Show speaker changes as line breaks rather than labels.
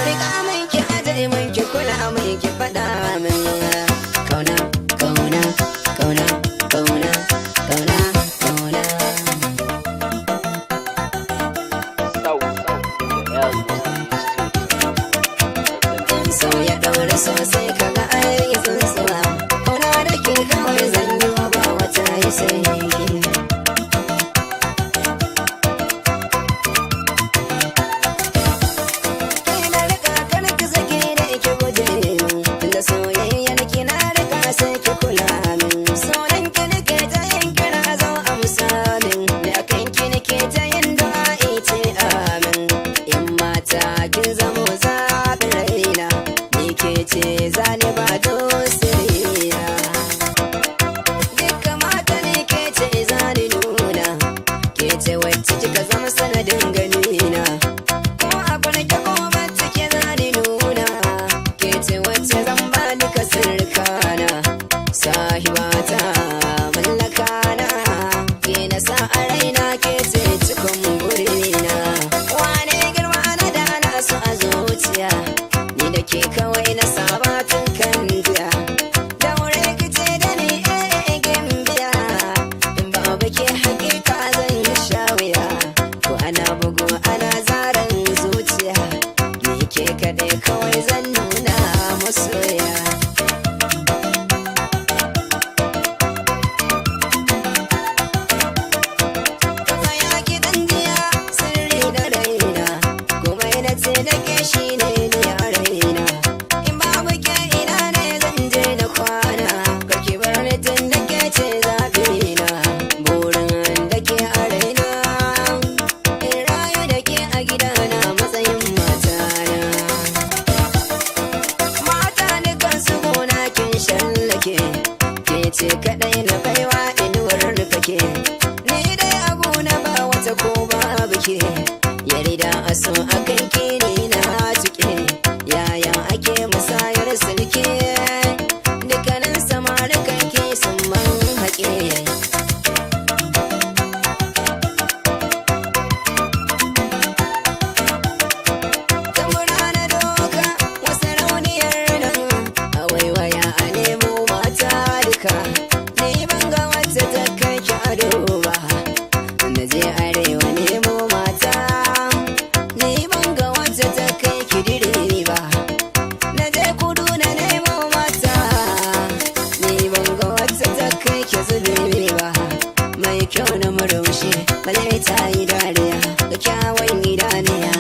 Rika min ki aje min ki kula min ki faɗa min kauna kauna kauna kauna kauna kauna. So ya ɗaure sosai kaga ai tsuntsuwa kauna da ke kawai zan yi wa ba wata yi sai ki. Ce kadai na baiwa inuwar rufake ni dai abu na ba wata ko babu ke yarda a so akan ke ne na tuke yaya ake musayar sulke dukkanin samarukan ke sun man haƙe. Tambura na doka wasu rauniyar nan a waiwaya a nemo mata duka. Ni ban ga wacce ta kai ki ado ba, na je arewa nemo mata. Ni ban ga wacce ta kai ki dire ba, na je kudu na nemo mata. Ni ban ga wacce ta kai ki zube ba, mai kyau na murmushi bale ta yi dariya da kyawun idaniya.